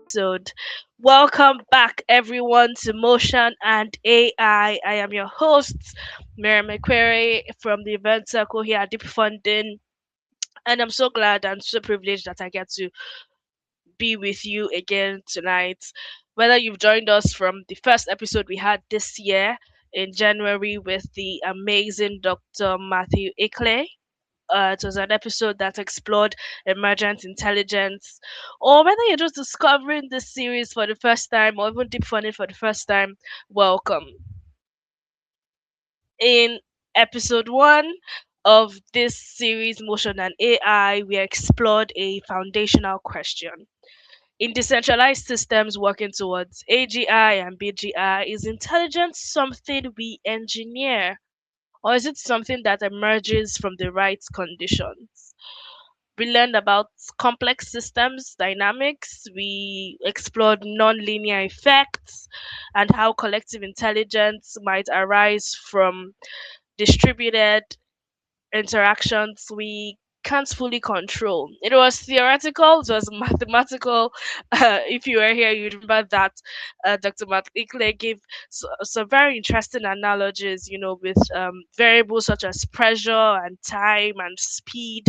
episode. Welcome back, everyone, to Motion and AI. I am your host, Mary McQuarrie from the Event Circle here at Deep Funding, and I'm so glad and so privileged that I get to be with you again tonight. Whether you've joined us from the first episode we had this year in January with the amazing Dr. Matthew Ickley, it was an episode that explored emergent intelligence, or whether you're just discovering this series for the first time or even deep funding for the first time, welcome. In episode one of this series, Motion and AI, we explored a foundational question. In decentralized systems working towards AGI and BGI, is intelligence something we engineer, or is it something that emerges from the right conditions? We learned about complex systems dynamics. We explored nonlinear effects and how collective intelligence might arise from distributed interactions we can't fully control. It was theoretical, it was mathematical. If you were here, you remember that Dr. Matt Ickley gave some very interesting analogies, with variables such as pressure and time and speed,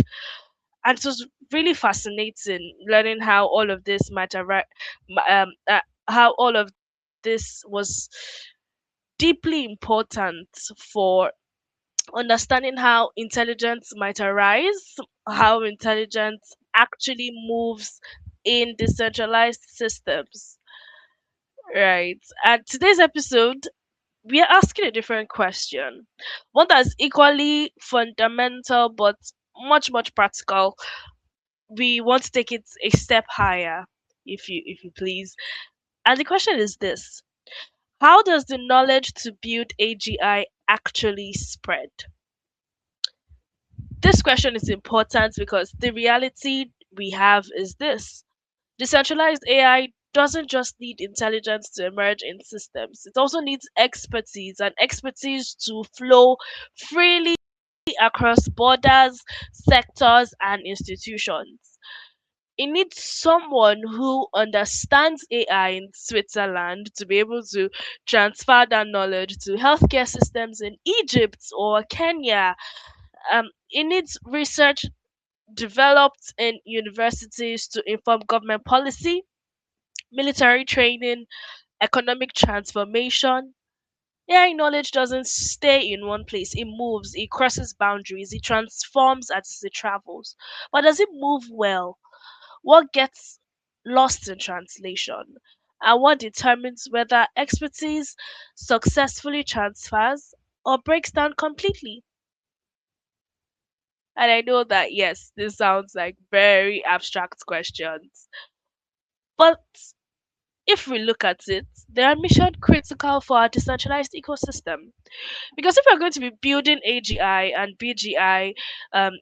and it was really fascinating learning how all of this might arrive, how all of this was deeply important for understanding how intelligence might arise, how intelligence actually moves in decentralized systems. Right. And today's episode, we are asking a different question, one that's equally fundamental but much, much practical. We want to take it a step higher, if you please. And the question is this: how does the knowledge to build AGI actually spread? This question is important because the reality we have is this: decentralized AI doesn't just need intelligence to emerge in systems, it also needs expertise, and expertise to flow freely across borders, sectors, and institutions. It needs someone who understands AI in Switzerland to be able to transfer that knowledge to healthcare systems in Egypt or Kenya. It needs research developed in universities to inform government policy, military training, economic transformation. AI knowledge doesn't stay in one place, it moves, it crosses boundaries, it transforms as it travels. But does it move well? What gets lost in translation? And what determines whether expertise successfully transfers or breaks down completely? And I know that, yes, this sounds like very abstract questions, but if we look at it, they are mission critical for our decentralized ecosystem. Because if we're going to be building AGI and BGI,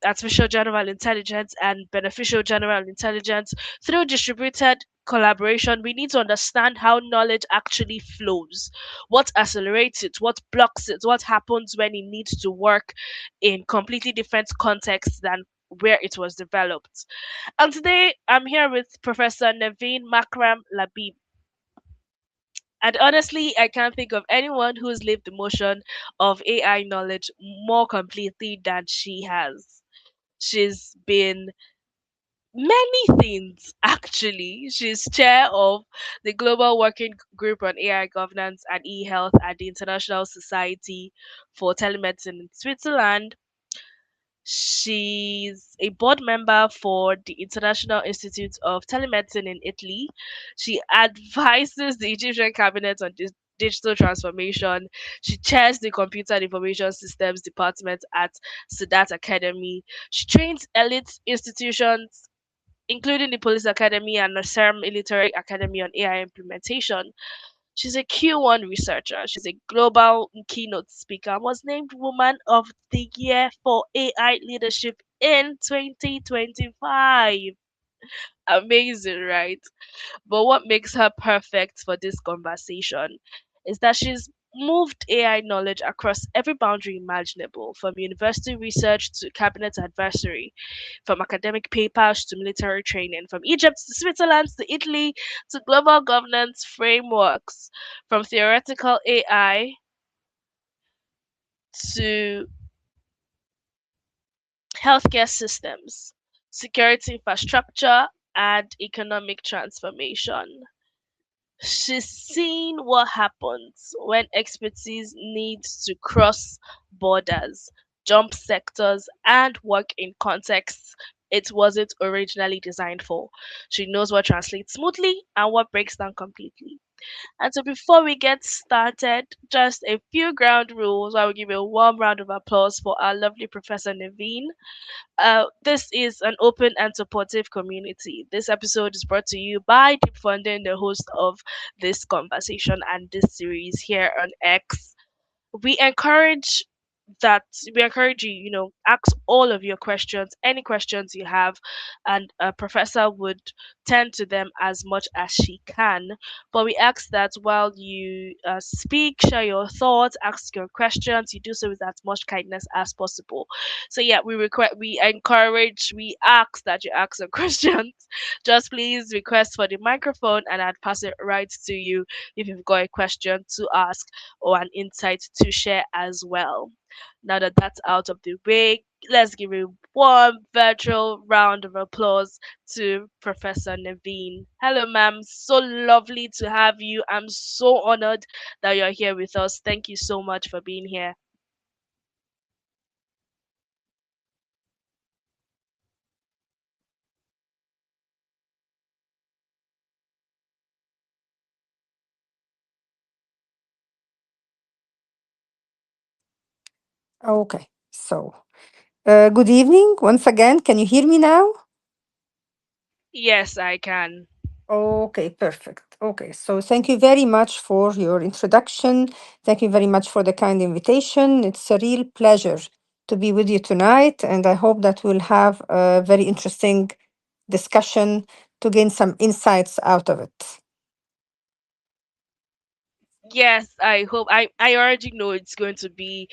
artificial general intelligence and beneficial general intelligence, through distributed collaboration, we need to understand how knowledge actually flows, what accelerates it, what blocks it, what happens when it needs to work in completely different contexts than where it was developed. And today I'm here with Professor Nevine Makram Labib. And honestly, I can't think of anyone who's lived the motion of AI knowledge more completely than she has. She's been many things, actually. She's chair of the Global Working Group on AI Governance and e-health at the International Society for Telemedicine in Switzerland. She's a board member for the International Institute of Telemedicine in Italy. She advises the Egyptian cabinet on digital transformation. She chairs the Computer and Information Systems Department at Sadat Academy. She trains elite institutions, including the Police Academy and Nasser Military Academy, on AI implementation. She's a Q1 researcher. She's a global keynote speaker and was named Woman of the Year for AI Leadership in 2025. Amazing, right? But what makes her perfect for this conversation is that she's moved AI knowledge across every boundary imaginable, from university research to cabinet advisory, from academic papers to military training, from Egypt to Switzerland to Italy to global governance frameworks, from theoretical AI to healthcare systems, security infrastructure, and economic transformation. She's seen what happens when expertise needs to cross borders, jump sectors, and work in contexts it wasn't originally designed for. She knows what translates smoothly and what breaks down completely. And so, before we get started, just a few ground rules. I will give you a warm round of applause for our lovely Professor Nevine. This is an open and supportive community. This episode is brought to you by Deep Funding, the host of this conversation and this series here on X. We encourage that we encourage you, ask all of your questions, any questions you have, and a professor would tend to them as much as she can. But we ask that while you speak, share your thoughts, ask your questions, you do so with as much kindness as possible. So yeah, we ask that you ask your questions. Just please request for the microphone, and I'd pass it right to you if you've got a question to ask or an insight to share as well. Now that that's out of the way, let's give a warm virtual round of applause to Professor Naveen. Hello, ma'am. So lovely to have you. I'm so honored that you're here with us. Thank you so much for being here. Okay. Good evening once again. Can you hear me now? Yes, I can. Okay, perfect. Okay, so thank you very much for your introduction. Thank you very much for the kind invitation. It's a real pleasure to be with you tonight, and I hope that we'll have a very interesting discussion to gain some insights out of it. Yes, I hope. I already know it's going to be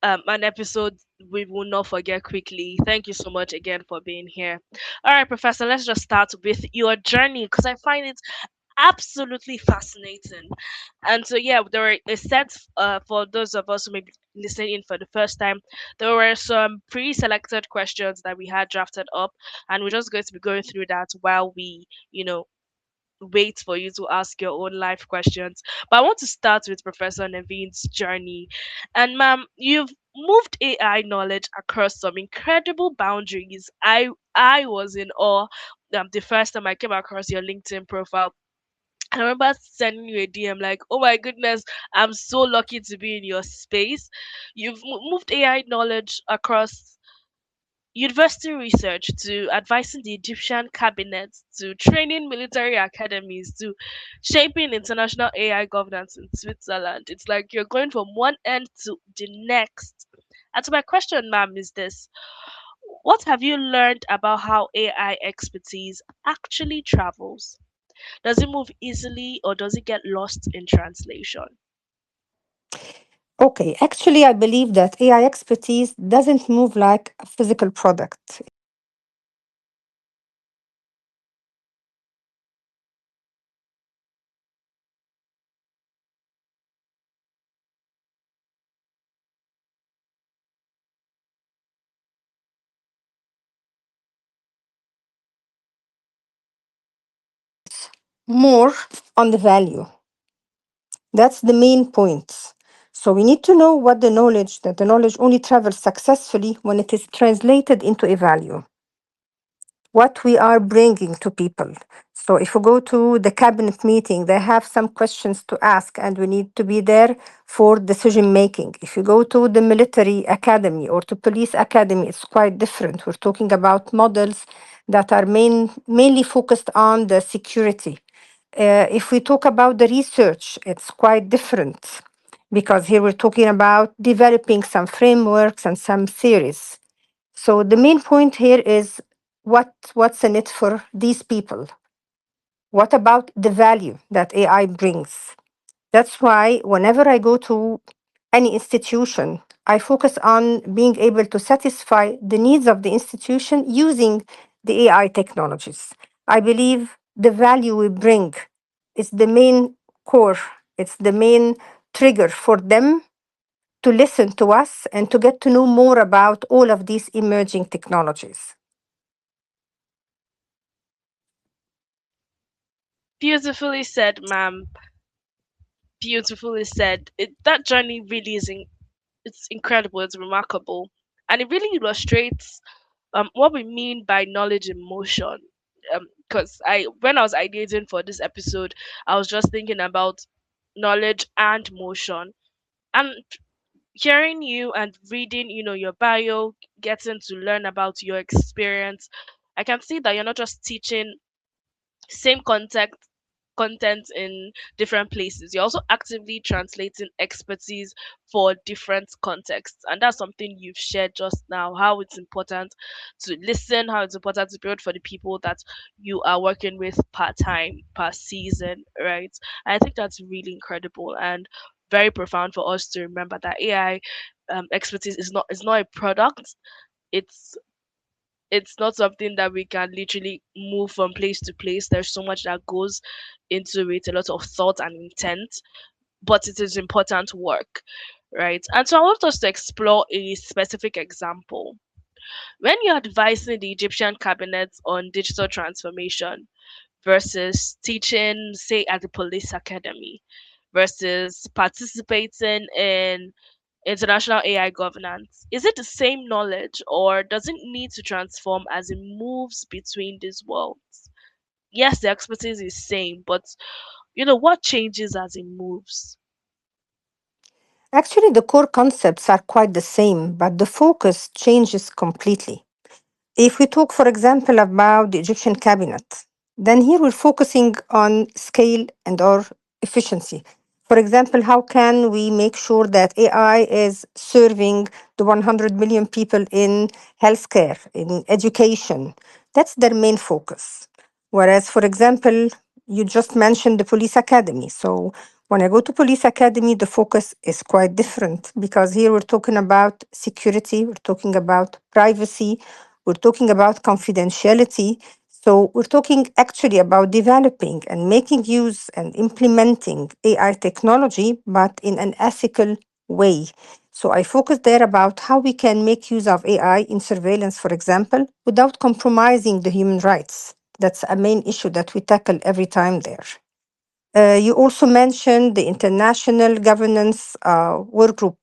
an episode we will not forget quickly. Thank you so much again for being here. All right, Professor, let's just start with your journey because I find it absolutely fascinating. And so, yeah, there were a set for those of us who may be listening in for the first time. There were some pre-selected questions that we had drafted up, and we're just going to be going through that while we, wait for you to ask your own life questions. But I want to start with Professor Navin's journey. And ma'am, you've moved AI knowledge across some incredible boundaries. I was in awe the first time I came across your LinkedIn profile. I remember sending you a DM like, "Oh my goodness, I'm so lucky to be in your space. You've moved AI knowledge across university research to advising the Egyptian cabinet to training military academies to shaping international AI governance in Switzerland. It's like you're going from one end to the next." And so, my question, ma'am, is this: what have you learned about how AI expertise actually travels? Does it move easily or does it get lost in translation? Okay, actually, I believe that AI expertise doesn't move like a physical product. More on the value. That's the main point. So we need to know what the knowledge, that the knowledge only travels successfully when it is translated into a value, what we are bringing to people. So if we go to the cabinet meeting, they have some questions to ask, and we need to be there for decision making. If you go to the military academy or to police academy, it's quite different. We're talking about models that are mainly focused on the security. If we talk about the research, it's quite different because here we're talking about developing some frameworks and some theories. So the main point here is what's in it for these people? What about the value that AI brings? That's why whenever I go to any institution, I focus on being able to satisfy the needs of the institution using the AI technologies. I believe the value we bring is the main core, it's the main trigger for them to listen to us and to get to know more about all of these emerging technologies. Beautifully said, ma'am. Beautifully said. That journey really it's incredible. It's remarkable, and it really illustrates what we mean by knowledge in motion. Because when I was ideating for this episode, I was just thinking about knowledge and motion, and hearing you and reading, your bio, getting to learn about your experience, I can see that you're not just teaching same content in different places. You're also actively translating expertise for different contexts. And that's something you've shared just now, how it's important to listen, how it's important to build for the people that you are working with part time, per season, right? And I think that's really incredible and very profound for us to remember that AI expertise is not a product. It's it's not something that we can literally move from place to place. There's so much that goes into it, a lot of thought and intent, but it is important work, right? And so I want us to explore a specific example. When you're advising the Egyptian cabinet on digital transformation versus teaching, say, at the police academy, versus participating in international AI governance? Is it the same knowledge or does it need to transform as it moves between these worlds? Yes, the expertise is same, but what changes as it moves? Actually, the core concepts are quite the same, but the focus changes completely. If we talk, for example, about the Egyptian cabinet, then here we're focusing on scale and or efficiency. For example, how can we make sure that AI is serving the 100 million people in healthcare, in education? That's their main focus. Whereas, for example, you just mentioned the police academy. So when I go to police academy, the focus is quite different because here we're talking about security, we're talking about privacy, we're talking about confidentiality. So we're talking actually about developing and making use and implementing AI technology, but in an ethical way. So I focus there about how we can make use of AI in surveillance, for example, without compromising the human rights. That's a main issue that we tackle every time there. You also mentioned the International Governance Work Group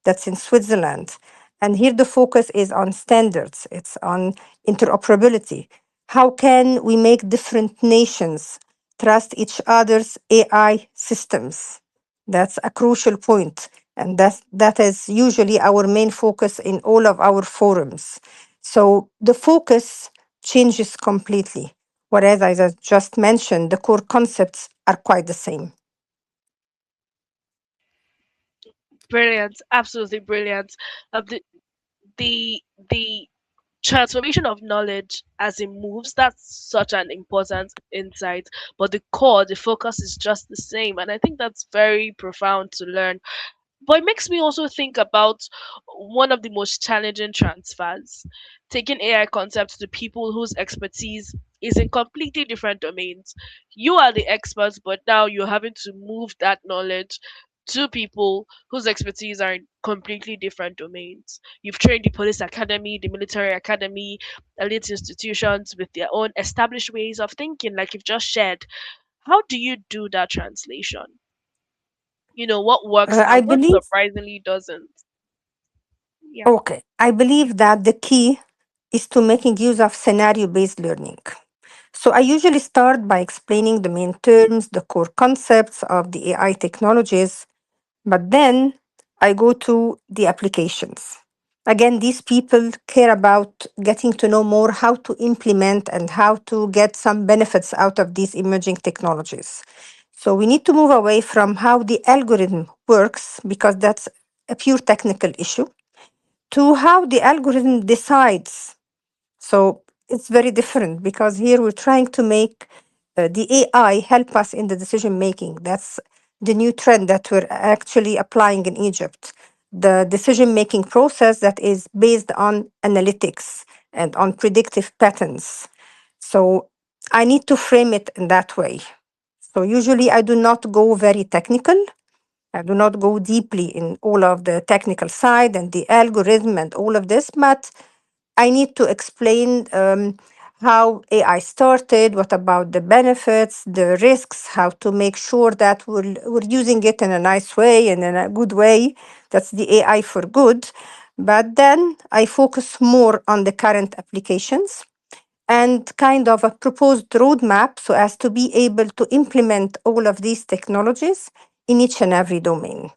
that's in Switzerland. And here the focus is on standards, it's on interoperability. How can we make different nations trust each other's AI systems? That's a crucial point, and that is usually our main focus in all of our forums. So the focus changes completely. Whereas, as I just mentioned, the core concepts are quite the same. Brilliant, absolutely brilliant. The transformation of knowledge as it moves, that's such an important insight, but the focus is just the same, and I think that's very profound to learn. But it makes me also think about one of the most challenging transfers, taking AI concepts to people whose expertise is in completely different domains. You are the experts, but now you're having to move that knowledge to people whose expertise are in completely different domains. You've trained the police academy, the military academy, elite institutions with their own established ways of thinking, like you've just shared. How do you do that translation? What works I and what believe, surprisingly doesn't. Yeah. okay, I believe that the key is to making use of scenario based learning. So I usually start by explaining the main terms, the core concepts of the AI technologies, but then I go to the applications. Again, these people care about getting to know more how to implement and how to get some benefits out of these emerging technologies. So we need to move away from how the algorithm works, because that's a pure technical issue, to how the algorithm decides. So it's very different because here we're trying to make the AI help us in the decision making. That's the new trend that we're actually applying in Egypt, the decision making process that is based on analytics and on predictive patterns. So I need to frame it in that way. So usually I do not go very technical. I do not go deeply in all of the technical side and the algorithm and all of this, but I need to explain how AI started, what about the benefits, the risks, how to make sure that we're using it in a nice way and in a good way. That's the AI for good. But then I focus more on the current applications and kind of a proposed roadmap so as to be able to implement all of these technologies in each and every domain.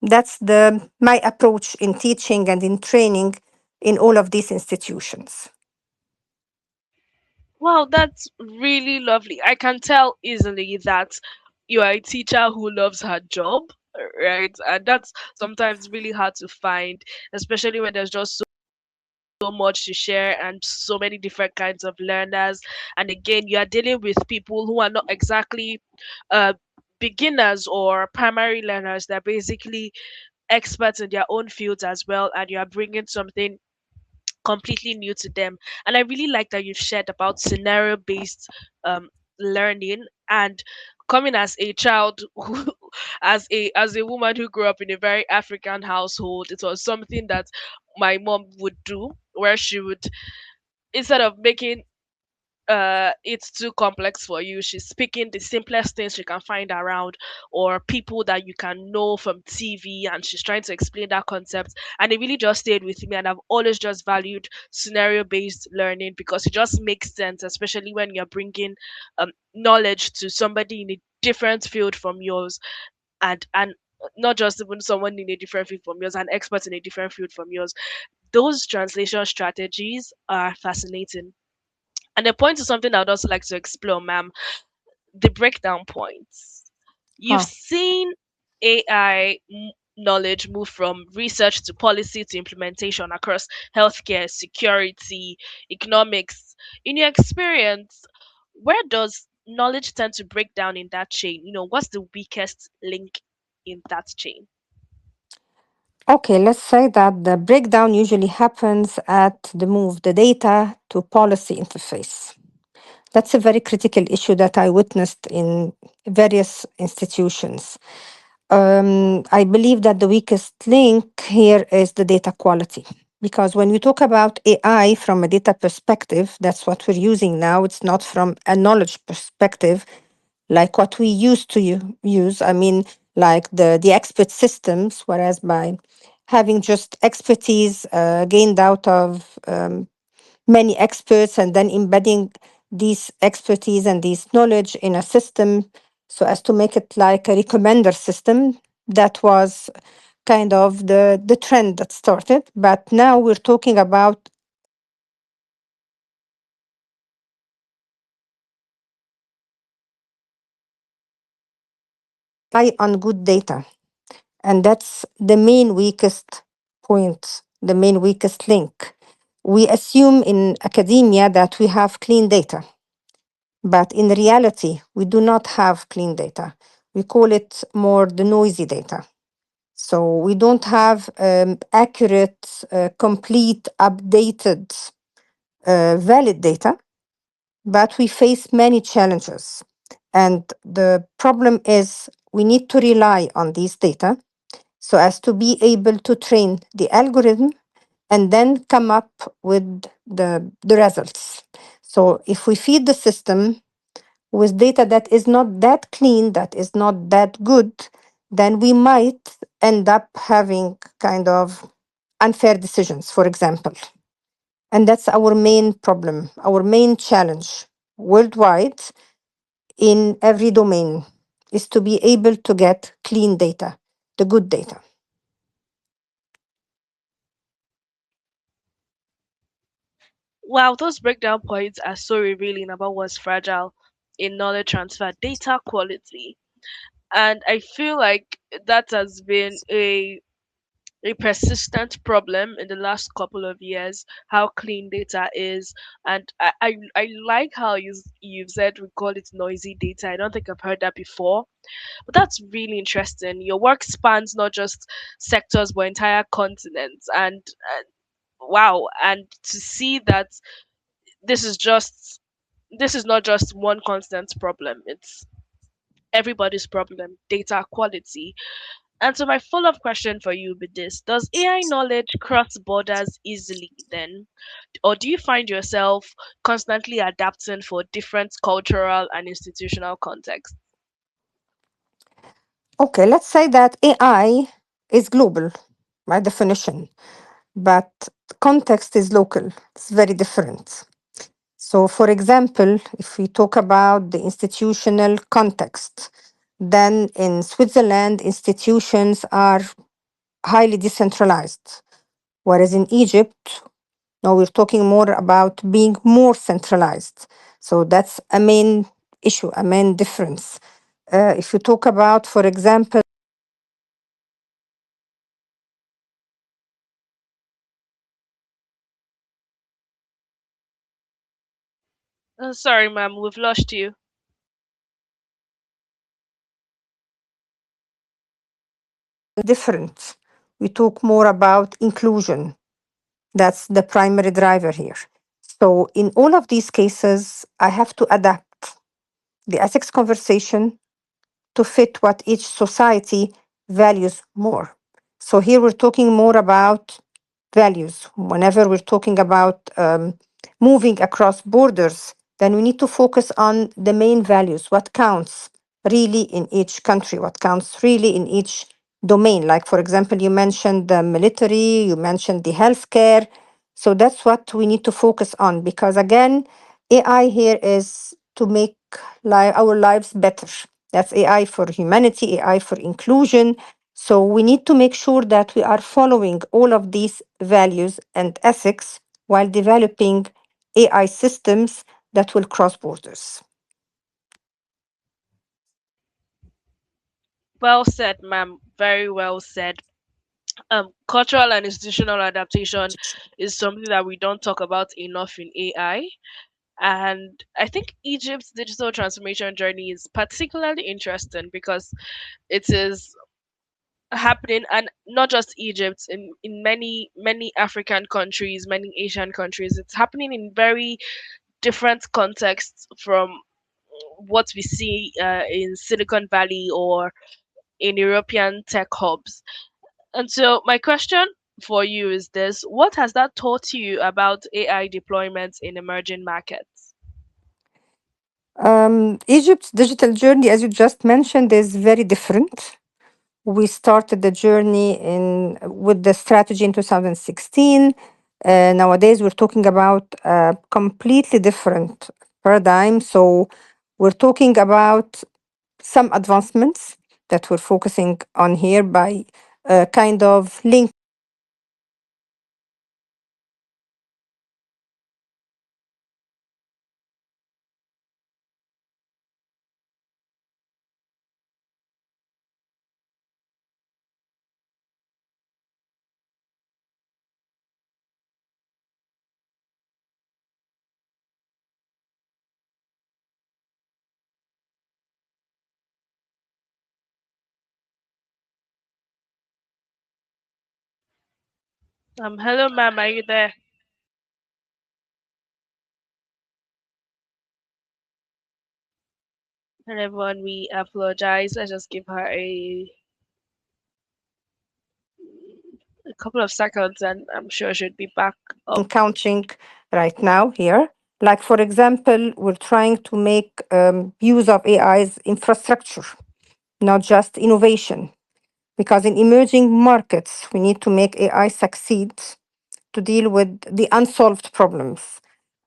That's my approach in teaching and in training in all of these institutions. Wow, that's really lovely. I can tell easily that you are a teacher who loves her job, right? And that's sometimes really hard to find, especially when there's just so much to share and so many different kinds of learners. And again, you are dealing with people who are not exactly uh, beginners or primary learners. They're basically experts in their own fields as well, and you are bringing something completely new to them. And I really like that you've shared about scenario based um, learning. And coming as a child who, as a woman who grew up in a very African household, it was something that my mom would do, where she would, instead of making it's too complex for you, she's picking the simplest things she can find around, or people that you can know from TV, and she's trying to explain that concept. And it really just stayed with me, and I've always just valued scenario based learning because it just makes sense, especially when you're bringing knowledge to somebody in a different field from yours. And not just even someone in a different field from yours, an expert in a different field from yours. Those translation strategies are fascinating. And the point is something I would also like to explore, ma'am, the breakdown points. You've Ah, seen AI knowledge move from research to policy to implementation across healthcare, security, economics. In your experience, where does knowledge tend to break down in that chain? What's the weakest link in that chain? okay, let's say that the breakdown usually happens at the move the data to policy interface. That's a very critical issue that I witnessed in various institutions. I believe that the weakest link here is the data quality. Because when we talk about AI from a data perspective, that's what we're using now. It's not from a knowledge perspective, like what we used to use. I mean, like the expert systems, whereas by having just expertise gained out of many experts and then embedding these expertise and this knowledge in a system so as to make it like a recommender system. That was kind of the trend that started, but now we're talking about rely on good data, and that's the main weakest point, the main weakest link. We assume in academia that we have clean data, but in reality, we do not have clean data. We call it more the noisy data. So we don't have accurate, complete, updated, valid data, but we face many challenges. And the problem is we need to rely on these data so as to be able to train the algorithm and then come up with the results. So if we feed the system with data that is not that clean, that is not that good, then we might end up having kind of unfair decisions, for example. And that's our main problem, our main challenge worldwide in every domain is to be able to get clean data, the good data. Wow, those breakdown points are so revealing about what's fragile in knowledge transfer, data quality. And I feel like that has been a persistent problem in the last couple of years, how clean data is. And I like how you've said we call it noisy data. I don't think I've heard that before, but that's really interesting. Your work spans not just sectors but entire continents. And wow, and to see that this is just this is not just one continent's problem, it's everybody's problem, data quality. And so my follow-up question for you would be this: does AI knowledge cross borders easily then? Or do you find yourself constantly adapting for different cultural and institutional contexts? Okay, let's say that AI is global by definition, but context is local. It's very different. So, for example, if we talk about the institutional context, then in Switzerland, institutions are highly decentralized, whereas in Egypt, now we're talking more about being more centralized. So that's a main issue, a main difference. If you talk about, for example, Sorry, ma'am, we've lost you. different, we talk more about inclusion. That's the primary driver here. So in all of these cases, I have to adapt the ethics conversation to fit what each society values more. So here we're talking more about values. Whenever we're talking about moving across borders, then we need to focus on the main values, what counts really in each country, what counts really in each domain. Like, for example, you mentioned the military, you mentioned the healthcare. So that's what we need to focus on because, again, AI here is to make our lives better. That's AI for humanity, AI for inclusion. So we need to make sure that we are following all of these values and ethics while developing AI systems that will cross borders. Well said, ma'am. Very well said. Cultural and institutional adaptation is something that we don't talk about enough in AI. And I think Egypt's digital transformation journey is particularly interesting because it is happening, and not just Egypt, in many African countries, many Asian countries. It's happening in very different contexts from what we see in Silicon Valley or in European tech hubs. And so my question for you is this: what has that taught you about AI deployments in emerging markets? Egypt's digital journey, as you just mentioned, is very different. We started the journey with the strategy in 2016. Nowadays, we're talking about a completely different paradigm. So we're talking about some advancements that we're focusing on here by kind of link Hello, ma'am, are you there? And everyone, we apologize. Let's just give her a couple of seconds, and I'm sure she'll be back up. encountering right now here. Like, for example, we're trying to make use of AI's infrastructure, not just innovation. Because in emerging markets, we need to make AI succeed to deal with the unsolved problems.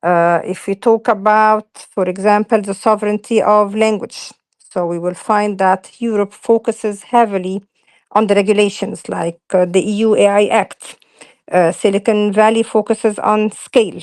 If we talk about, for example, the sovereignty of language, so we will find that Europe focuses heavily on the regulations like the EU AI Act. Silicon Valley focuses on scale.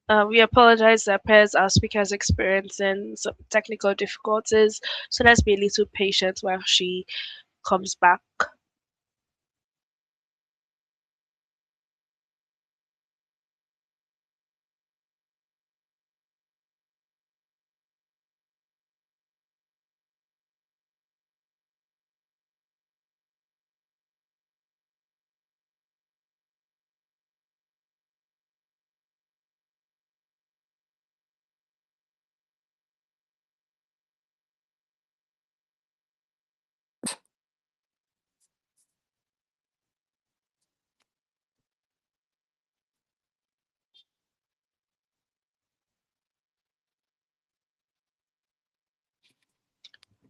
We apologize that pairs our speakers experiencing some technical difficulties, so let's be a little patient while she comes back.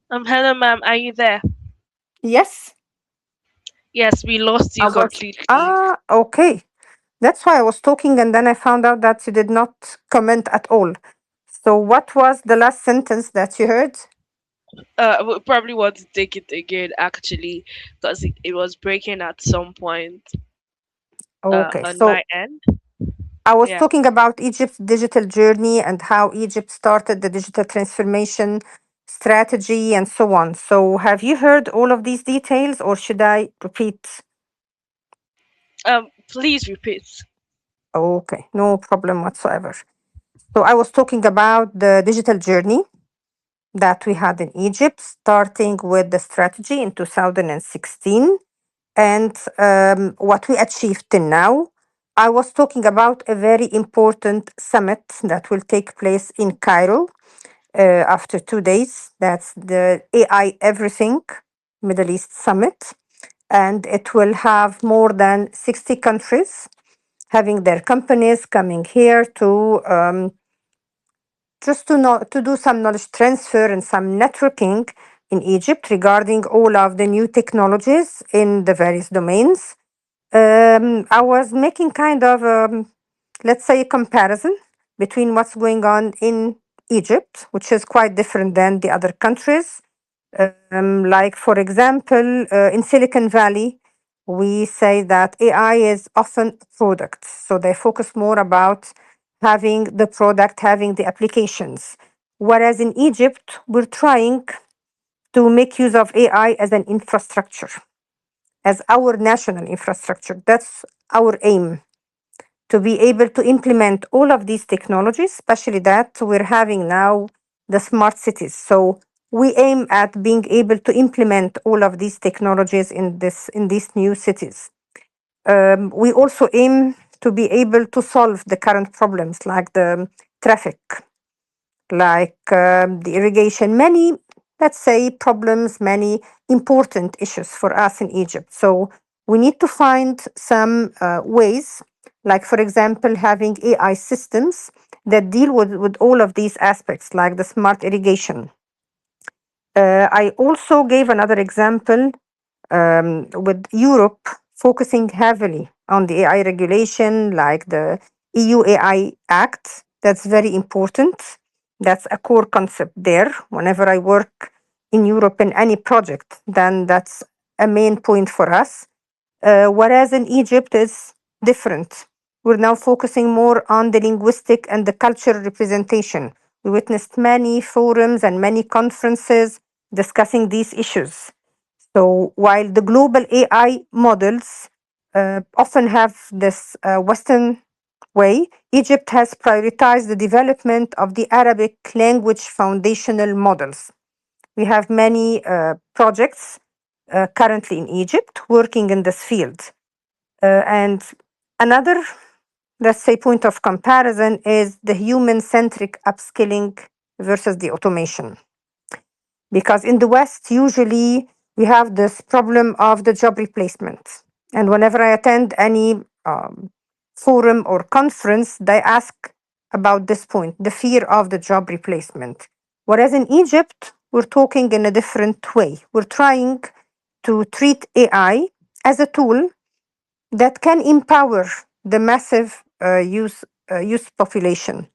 Hello, ma'am. Are you there? Yes, Yes, we lost I you was. completely. Okay. That's why I was talking, and then I found out that you did not comment at all. So, what was the last sentence that you heard? We probably want to take it again, actually, because it was breaking at some point Okay, on my so end. I was Yeah. talking about Egypt's digital journey and how Egypt started the digital transformation strategy and so on. So, have you heard all of these details, or should I repeat? Please repeat. Okay, no problem whatsoever. So, I was talking about the digital journey that we had in Egypt, starting with the strategy in 2016 and what we achieved till now. I was talking about a very important summit that will take place in Cairo after 2 days. That's the AI Everything Middle East Summit. And it will have more than 60 countries having their companies coming here to just to know to do some knowledge transfer and some networking in Egypt regarding all of the new technologies in the various domains. I was making kind of let's say a comparison between what's going on in Egypt, which is quite different than the other countries. Like, for example, in Silicon Valley, we say that AI is often products. So they focus more about having the product, having the applications. Whereas in Egypt, we're trying to make use of AI as an infrastructure, as our national infrastructure. That's our aim, to be able to implement all of these technologies, especially that we're having now the smart cities. So we aim at being able to implement all of these technologies in these new cities. We also aim to be able to solve the current problems like the traffic, like the irrigation, many, let's say, problems, many important issues for us in Egypt. So we need to find some ways, like, for example, having AI systems that deal with all of these aspects, like the smart irrigation. I also gave another example with Europe focusing heavily on the AI regulation, like the EU AI Act. That's very important. That's a core concept there. Whenever I work in Europe in any project, then that's a main point for us. Whereas in Egypt is different. We're now focusing more on the linguistic and the cultural representation. We witnessed many forums and many conferences discussing these issues. So while the global AI models often have this Western way, Egypt has prioritized the development of the Arabic language foundational models. We have many projects currently in Egypt working in this field. And another, let's say, point of comparison is the human centric upskilling versus the automation. Because in the West, usually we have this problem of the job replacement. And whenever I attend any forum or conference, they ask about this point, the fear of the job replacement. Whereas in Egypt, we're talking in a different way. We're trying to treat AI as a tool that can empower the massive youth population.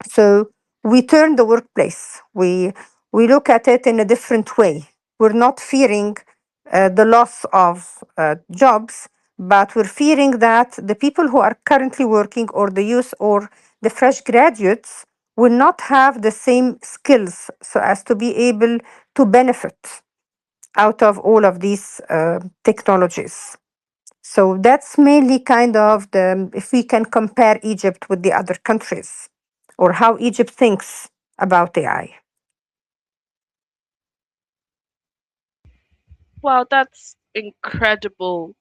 So we turn the workplace. We look at it in a different way. We're not fearing the loss of jobs, But we're fearing that the people who are currently working, or the youth, or the fresh graduates, will not have the same skills so as to be able to benefit out of all of these technologies. So that's mainly kind of the, if we can compare Egypt with the other countries, or how Egypt thinks about AI. Wow, that's incredible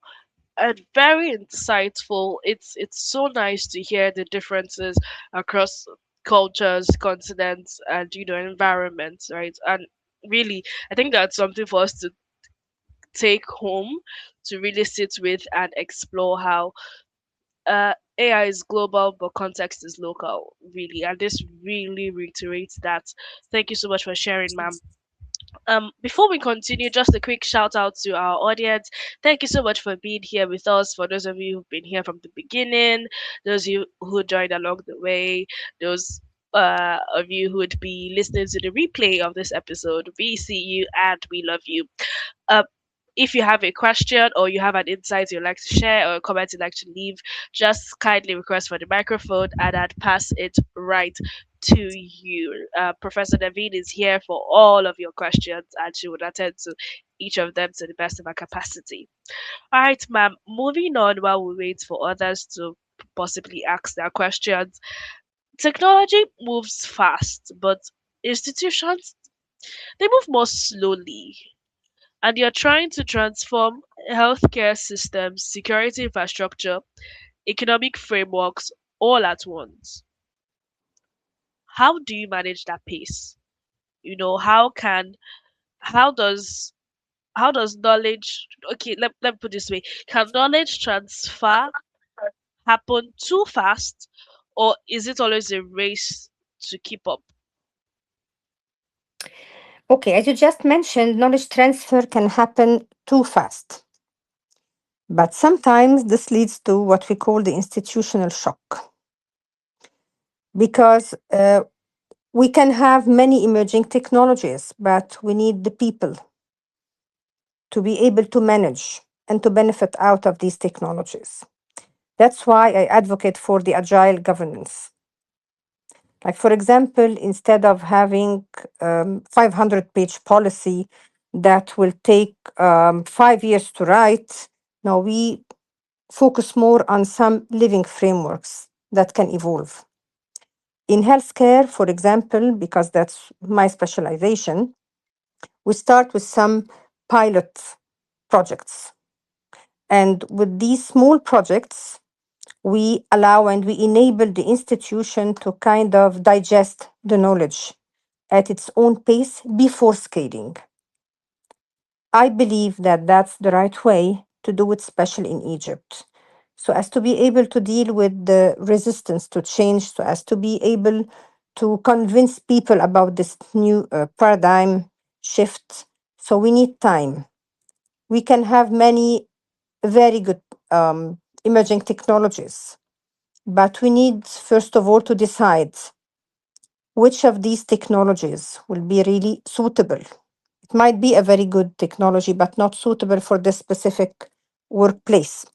and very insightful. It's so nice to hear the differences across cultures, continents, and environments, right? And really, I think that's something for us to take home to really sit with and explore how AI is global, but context is local, really. And this really reiterates that. Thank you so much for sharing, ma'am. Before we continue, just a quick shout out to our audience. Thank you so much for being here with us. For those of you who've been here from the beginning, those of you who joined along the way, those of you who would be listening to the replay of this episode, we see you and we love you. Uh, if you have a question or you have an insight you'd like to share or a comment you'd like to leave, just kindly request for the microphone and I'd pass it right to you. Professor Naveen is here for all of your questions and she would attend to each of them to the best of her capacity. All right, ma'am, moving on while we wait for others to possibly ask their questions. Technology moves fast, but institutions, they move more slowly, and you're trying to transform healthcare systems, security infrastructure, economic frameworks all at once. How do you manage that pace? How does knowledge, okay, let me put it this way. Can knowledge transfer happen too fast, or is it always a race to keep up? Okay, as you just mentioned, knowledge transfer can happen too fast. But sometimes this leads to what we call the institutional shock, because we can have many emerging technologies, but we need the people to be able to manage and to benefit out of these technologies. That's why I advocate for the agile governance. Like, for example, instead of having 500-page policy that will take 5 years to write, now we focus more on some living frameworks that can evolve. In healthcare, for example, because that's my specialization, we start with some pilot projects. And with these small projects, we allow and we enable the institution to kind of digest the knowledge at its own pace before scaling. I believe that that's the right way to do it, especially in Egypt. So as to be able to deal with the resistance to change, so as to be able to convince people about this new paradigm shift. So we need time. We can have many very good emerging technologies, but we need, first of all, to decide which of these technologies will be really suitable. It might be a very good technology, but not suitable for this specific workplace.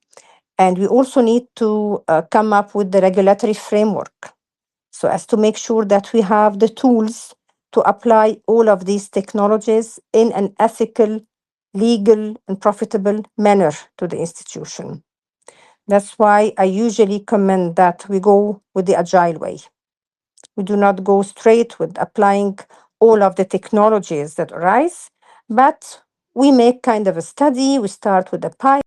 And we also need to come up with the regulatory framework so as to make sure that we have the tools to apply all of these technologies in an ethical, legal, and profitable manner to the institution. That's why I usually commend that we go with the agile way. We do not go straight with applying all of the technologies that arise, but we make kind of a study. We start with a pilot.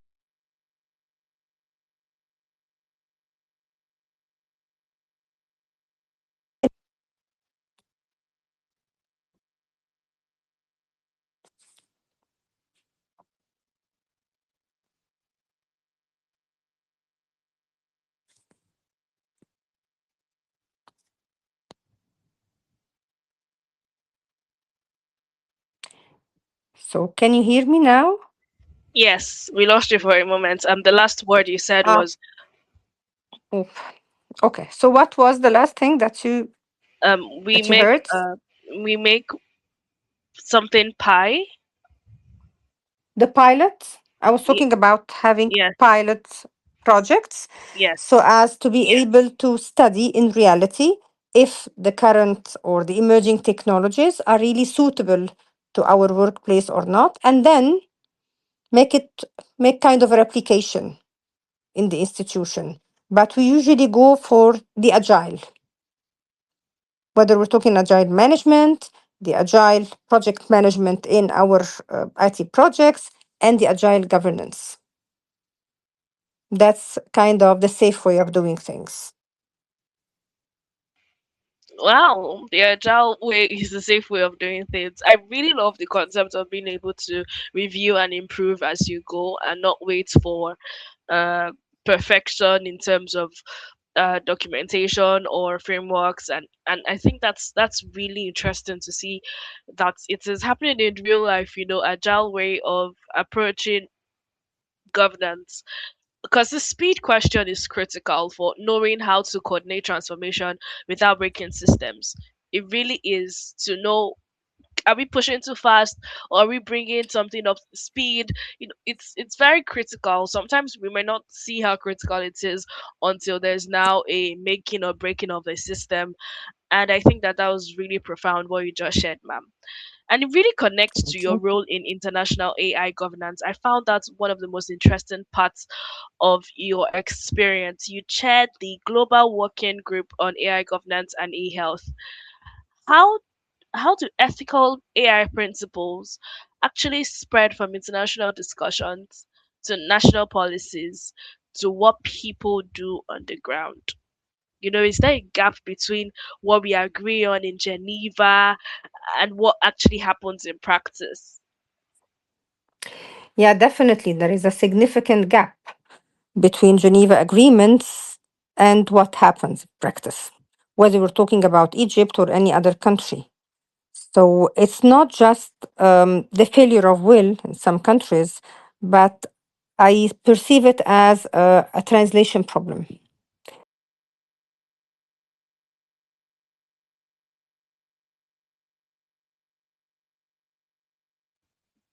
So, can you hear me now? Yes, we lost you for a moment. The last word you said Ah, was oof. Okay. So, what was the last thing that you we that you make heard? we make something pie. The pilot. I was Ye- talking about having yes, pilot projects so yes. as to be able to study in reality if the current or the emerging technologies are really suitable to our workplace or not, and then make it make kind of a replication in the institution. But we usually go for the agile, whether we're talking agile management, the agile project management in our IT projects, and the agile governance. That's kind of the safe way of doing things. Wow, the agile way is the safe way of doing things. I really love the concept of being able to review and improve as you go and not wait for uh, perfection in terms of documentation or frameworks. And I think that's really interesting to see that it is happening in real life. Agile way of approaching governance, because the speed question is critical for knowing how to coordinate transformation without breaking systems. It really is to know, are we pushing too fast, or are we bringing something up to speed? It's very critical. Sometimes we may not see how critical it is until there's now a making or breaking of a system. And I think that was really profound what you just shared, ma'am. And it really connects to Thank your you. role in international AI governance. I found that one of the most interesting parts of your experience. You chaired the Global Working Group on AI Governance and E-Health. How how do ethical AI principles actually spread from international discussions to national policies to what people do on the ground? Is there a gap between what we agree on in Geneva and what actually happens in practice? Yeah, definitely. There is a significant gap between Geneva agreements and what happens in practice, whether we're talking about Egypt or any other country. So it's not just the failure of will in some countries, but I perceive it as a translation problem.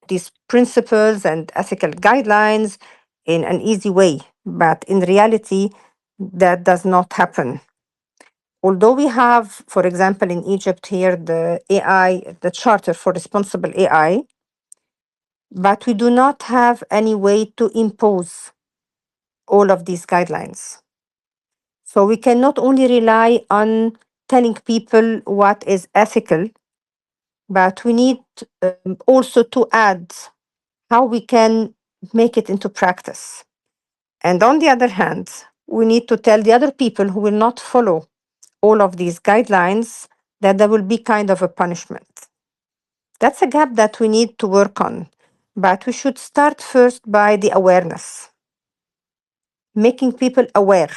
These principles and ethical guidelines in an easy way, but in reality, that does not happen. Although we have, for example, in Egypt here, the AI, the Charter for Responsible AI, but we do not have any way to impose all of these guidelines. So we can not only rely on telling people what is ethical, but we need also to add how we can make it into practice. And on the other hand, we need to tell the other people who will not follow all of these guidelines that there will be kind of a punishment. That's a gap that we need to work on. But we should start first by the awareness, making people aware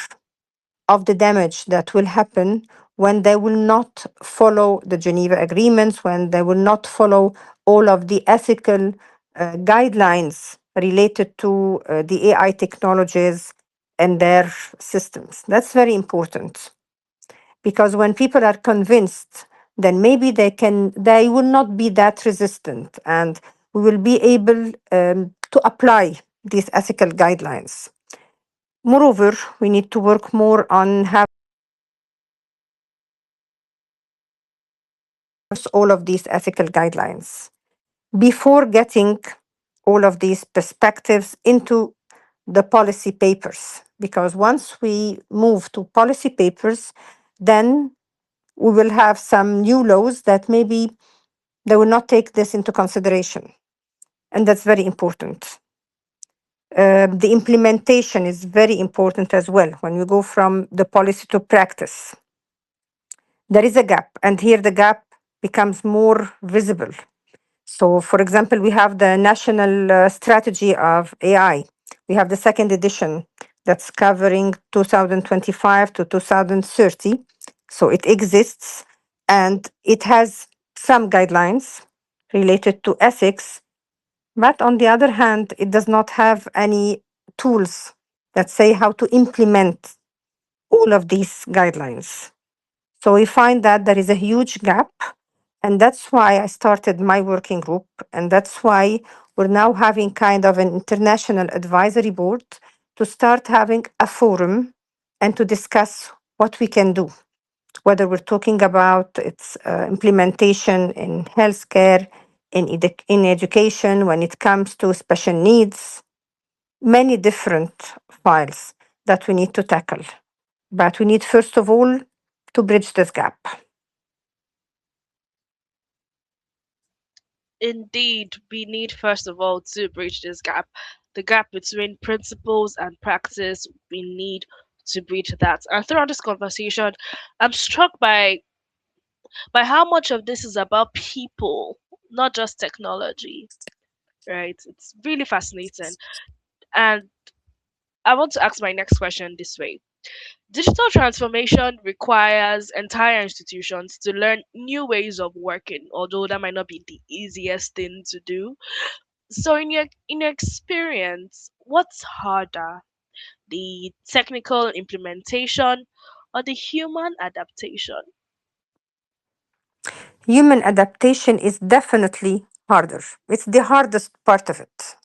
of the damage that will happen when they will not follow the Geneva agreements, when they will not follow all of the ethical guidelines related to the AI technologies and their systems. That's very important because when people are convinced, then maybe they will not be that resistant, and we will be able to apply these ethical guidelines. Moreover, we need to work more on having all of these ethical guidelines before getting all of these perspectives into the policy papers. Because once we move to policy papers, then we will have some new laws that maybe they will not take this into consideration. And that's very important. The implementation is very important as well. When you go from the policy to practice, there is a gap, and here the gap becomes more visible. So, for example, we have the National Strategy of AI. We have the second edition that's covering 2025 to 2030. So it exists and it has some guidelines related to ethics, but on the other hand, it does not have any tools that say how to implement all of these guidelines. So we find that there is a huge gap. And that's why I started my working group. And that's why We're now having kind of an international advisory board to start having a forum and to discuss what we can do, whether we're talking about its implementation in healthcare, in education, when it comes to special needs, many different files that we need to tackle. But we need, first of all, to bridge this gap. Indeed, we need first of all to bridge this gap. The gap between principles and practice, we need to bridge that. And throughout this conversation, I'm struck by how much of this is about people, not just technology. Right? It's really fascinating. And I want to ask my next question this way. Digital transformation requires entire institutions to learn new ways of working, although that might not be the easiest thing to do. So in your experience, what's harder, the technical implementation or the human adaptation? Human adaptation is definitely harder. It's the hardest part of it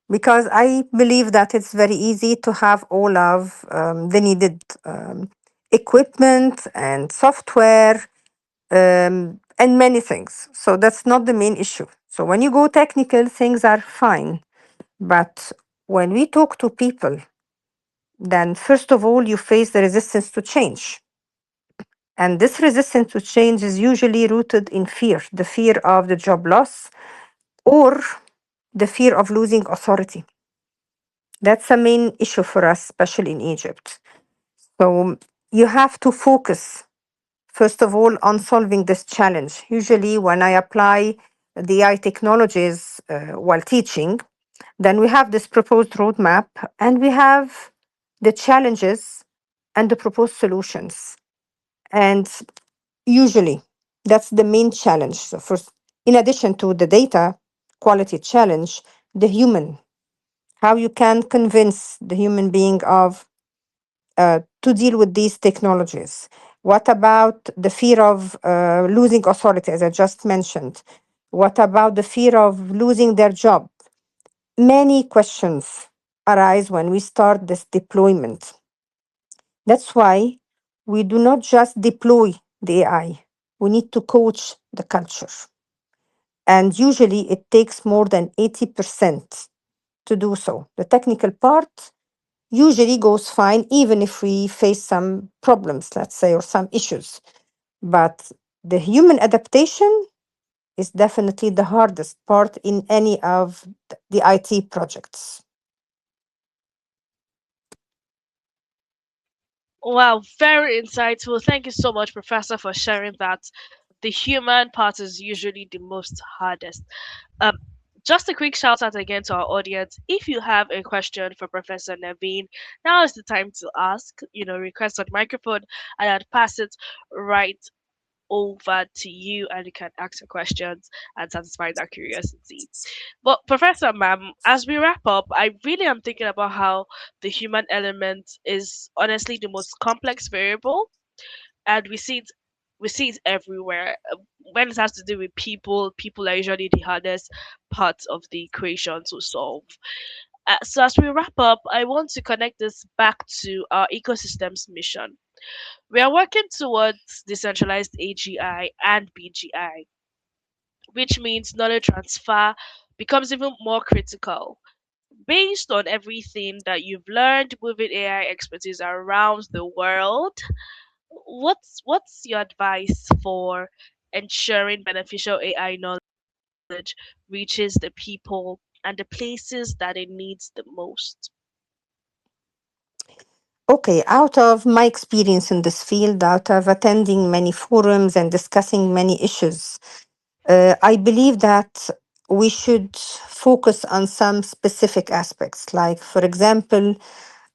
because I believe that it's very easy to have all of the needed equipment and software and many things. So that's not the main issue. So when you go technical, things are fine. But when we talk to people, then first of all, you face the resistance to change. And this resistance to change is usually rooted in fear, the fear of the job loss or the fear of losing authority. That's a main issue for us, especially in Egypt. So you have to focus, first of all, on solving this challenge. Usually, when I apply the AI technologies while teaching, then we have this proposed roadmap and we have the challenges and the proposed solutions. And usually, that's the main challenge. So, first, in addition to the data quality challenge, the human, how you can convince the human being of to deal with these technologies. What about the fear of losing authority, as I just mentioned? What about the fear of losing their job? Many questions arise when we start this deployment. That's why we do not just deploy the AI, we need to coach the culture. And usually it takes more than 80% to do so. The technical part usually goes fine, even if we face some problems, let's say, or some issues. But the human adaptation is definitely the hardest part in any of the IT projects. Wow, very insightful. Thank you so much, Professor, for sharing that. The human part is usually the most hardest. Um, just a quick shout out again to our audience. If you have a question for Professor Naveen, now is the time to ask. Request on microphone, and I'd pass it right over to you, and you can ask your questions and satisfy that curiosity. But Professor Ma'am, as we wrap up, I really am thinking about how the human element is honestly the most complex variable, and we see it everywhere. When it has to do with people are usually the hardest part of the equation to solve. So as we wrap up, I want to connect this back to our ecosystems mission. We are working towards decentralized AGI and BGI, which means knowledge transfer becomes even more critical. Based on everything that you've learned moving AI expertise around the world, what's your advice for ensuring beneficial AI knowledge reaches the people and the places that it needs the most? Okay, out of my experience in this field, out of attending many forums and discussing many issues, I believe that we should focus on some specific aspects, like, for example,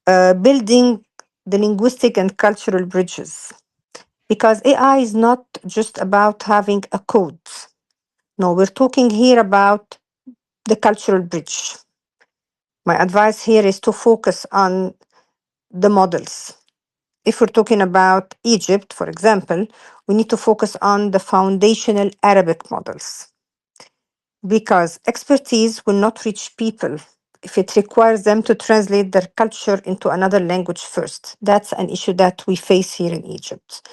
building the linguistic and cultural bridges. Because AI is not just about having a code. No, we're talking here about the cultural bridge. My advice here is to focus on the models. If we're talking about Egypt, for example, we need to focus on the foundational Arabic models. because expertise will not reach people if it requires them to translate their culture into another language first. That's an issue that we face here in Egypt.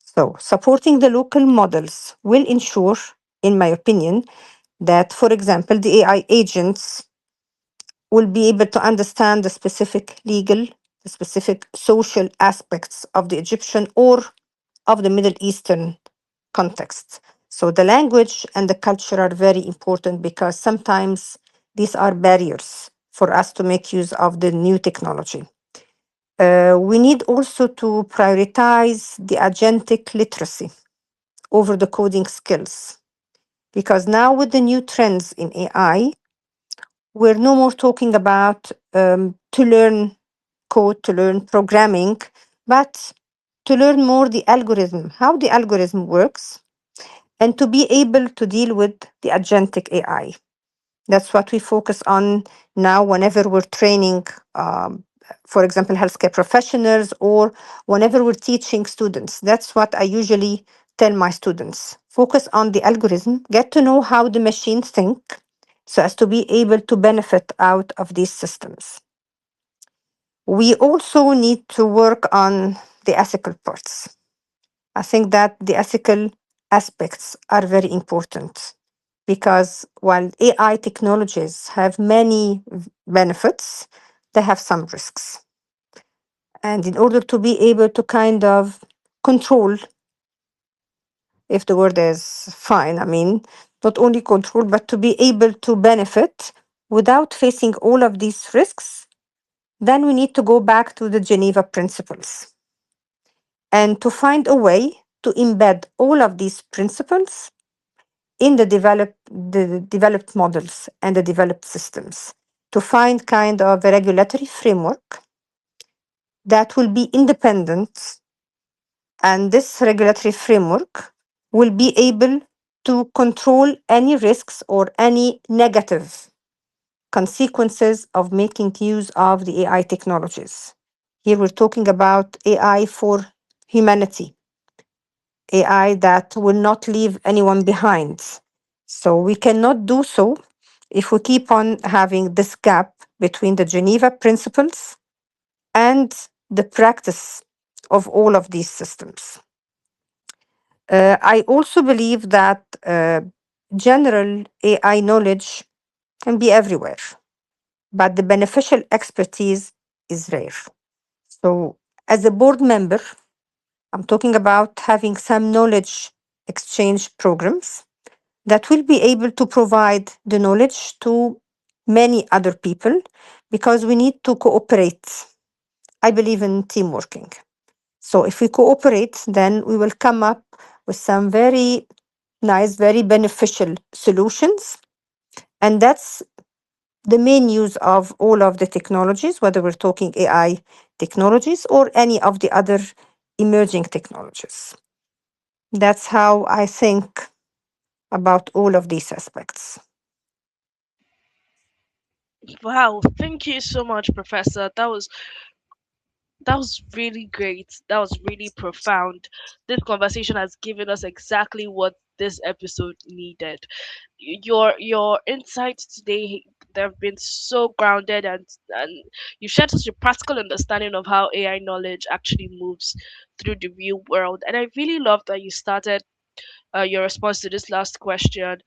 So, supporting the local models will ensure, in my opinion, that, for example, the AI agents will be able to understand the specific legal, the specific social aspects of the Egyptian or of the Middle Eastern context. So the language and the culture are very important because sometimes these are barriers for us to make use of the new technology. We need also to prioritize the agentic literacy over the coding skills because now with the new trends in AI, we're no more talking about to learn code, to learn programming, but to learn more the algorithm, how the algorithm works, and to be able to deal with the agentic AI. That's what we focus on now whenever we're training, for example, healthcare professionals, or whenever we're teaching students. That's what I usually tell my students. Focus on the algorithm, get to know how the machine think so as to be able to benefit out of these systems. We also need to work on the ethical parts. I think that the ethical aspects are very important because while AI technologies have many benefits, they have some risks. And in order to be able to kind of control, if the word is fine, I mean, not only control, but to be able to benefit without facing all of these risks, then we need to go back to the Geneva Principles and to find a way to embed all of these principles in the developed models and the developed systems to find kind of a regulatory framework that will be independent, and this regulatory framework will be able to control any risks or any negative consequences of making use of the AI technologies. Here we're talking about AI for humanity, AI that will not leave anyone behind. So we cannot do so if we keep on having this gap between the Geneva Principles and the practice of all of these systems. I also believe that general AI knowledge can be everywhere, but the beneficial expertise is rare. So, as a board member, I'm talking about having some knowledge exchange programs that will be able to provide the knowledge to many other people because we need to cooperate. I believe in team working. So if we cooperate, then we will come up with some very nice, very beneficial solutions. And that's the main use of all of the technologies, whether we're talking AI technologies or any of the other emerging technologies. That's how I think about all of these aspects. Wow, thank you so much, Professor. That was really great. That was really profound. This conversation has given us exactly what this episode needed. Your insights today, they've been so grounded, and you shared such a practical understanding of how AI knowledge actually moves through the real world. And I really love that you started your response to this last question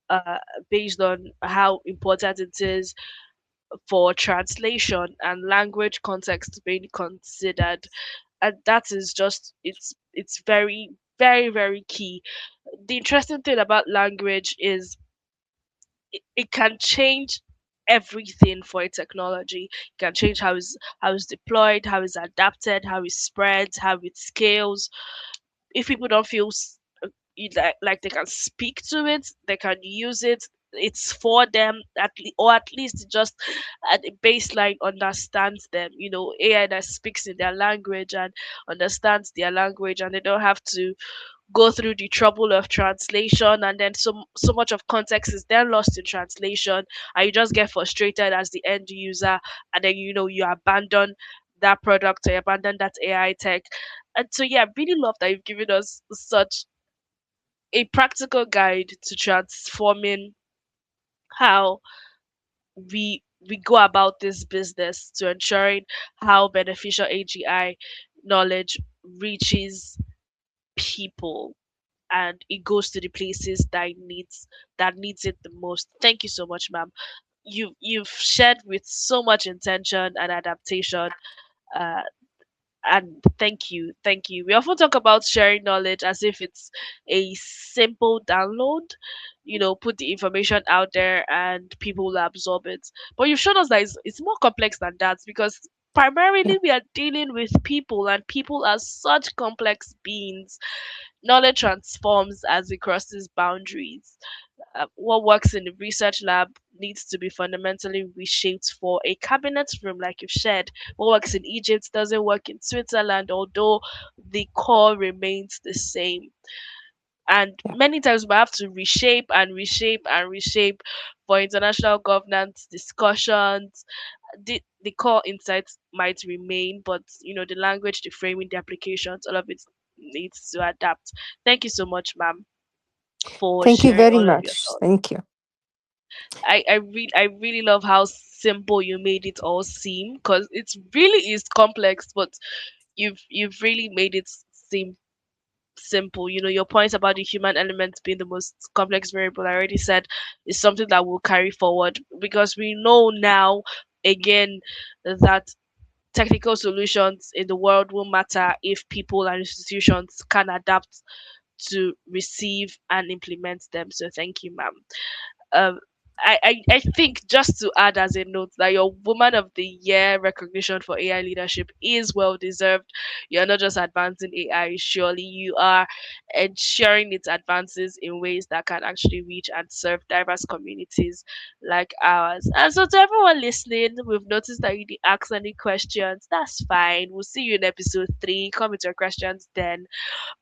uh, based on how important it is for translation and language context being considered, and that is just it's very key. The interesting thing about language is it can change everything for a technology. It can change how it's deployed, how it's adapted, how it spreads, how it scales. If people don't feel like they can speak to it, they can use it. It's for them, or at least just at a baseline understands them. AI that speaks in their language and understands their language, and they don't have to go through the trouble of translation, and then so much of context is then lost in translation, and you just get frustrated as the end user, and then you abandon that product or you abandon that AI tech. And so yeah, I really love that you've given us such a practical guide to transforming how we go about this business to ensuring how beneficial AGI knowledge reaches people and it goes to the places that needs it the most. Thank you so much, ma'am. You've shared with so much intention and adaptation. Uh, and thank you. We often talk about sharing knowledge as if it's a simple download, put the information out there and people will absorb it. But you've shown us that it's more complex than that, because Yeah. primarily we are dealing with people, and people are such complex beings. Knowledge transforms as it crosses boundaries. What works in the research lab needs to be fundamentally reshaped for a cabinet room, like you've shared. What works in Egypt doesn't work in Switzerland, although the core remains the same. And Yeah. many times we have to reshape and reshape and reshape for international governance discussions. The core insights might remain, but the language, the framing, the applications, all of it needs to adapt. Thank you so much, ma'am, for Thank you sharing very all of your much. thoughts. Thank you. I really love how simple you made it all seem, because it really is complex, but you've really made it seem simple. Your point about the human element being the most complex variable, I already said, is something that we'll carry forward, because we know now, again, that technical solutions in the world will matter if people and institutions can adapt to receive and implement them. So thank you, ma'am. um I think, just to add as a note, that your Woman of the Year recognition for AI leadership is well deserved. You're not just advancing AI, surely you are ensuring its advances in ways that can actually reach and serve diverse communities like ours. And so, to everyone listening, we've noticed that you didn't ask any questions. That's fine. We'll see you in episode 3. Come with your questions then.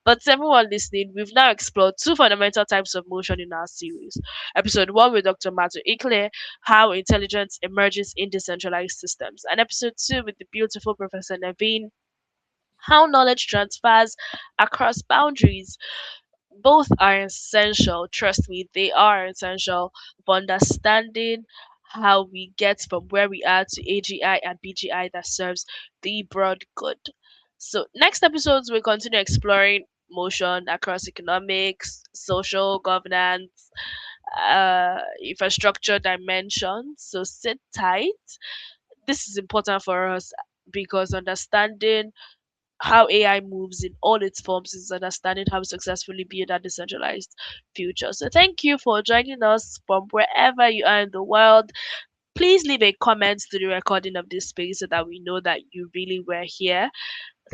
But to everyone listening, we've now explored two fundamental types of motion in our series. Episode 1 with Dr. Matu Ikle, How Intelligence Emerges in Decentralized Systems. And episode 2 with the beautiful Professor Nevine, How Knowledge Transfers Across Boundaries. Both are essential, trust me, they are essential for understanding how we get from where we are to AGI and BGI that serves the broad good. So, next episodes, we'll continue exploring motion across economics, social governance, infrastructure dimensions. So, sit tight. This is important for us, because understanding how AI moves in all its forms is understanding how to successfully build a decentralized future. So, thank you for joining us from wherever you are in the world. Please leave a comment to the recording of this space so that we know that you really were here.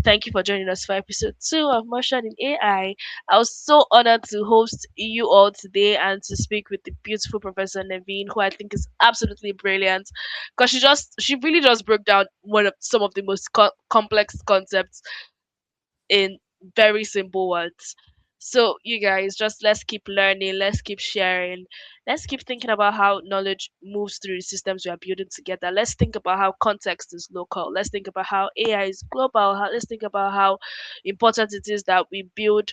Thank you for joining us for episode 2 of Motion in AI. I was so honored to host you all today and to speak with the beautiful Professor Nevine, who I think is absolutely brilliant, because she really just broke down one of some of the most complex concepts in very simple words. So, you guys, just let's keep learning, let's keep sharing, let's keep thinking about how knowledge moves through the systems we are building together. Let's think about how context is local. Let's think about how AI is global. Let's think about how important it is that we build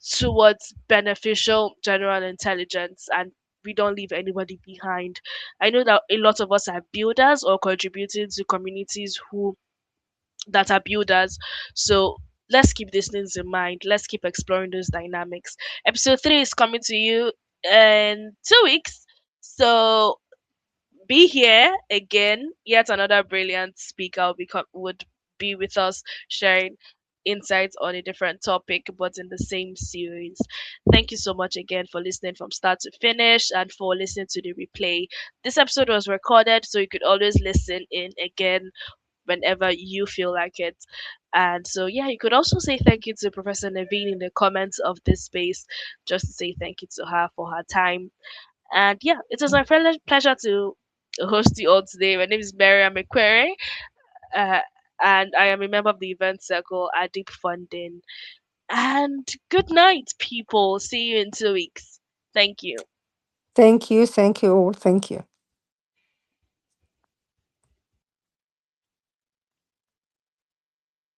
towards beneficial general intelligence and we don't leave anybody behind. I know that a lot of us are builders or contributing to communities who that are builders. So let's keep these things in mind. Let's keep exploring those dynamics. Episode 3 is coming to you in 2 weeks. So be here again. Yet another brilliant speaker would be with us sharing insights on a different topic but in the same series. Thank you so much again for listening from start to finish and for listening to the replay. This episode was recorded so you could always listen in again whenever you feel like it. And so, yeah, you could also say thank you to Professor Naveen in the comments of this space, just to say thank you to her for her time. And yeah, it was my pleasure to host you all today. My name is Miriam McQuarrie, uh, and I am a member of the event circle at Deep Funding. And good night, people. See you in 2 weeks. Thank you. Thank you. Thank you all. Thank you.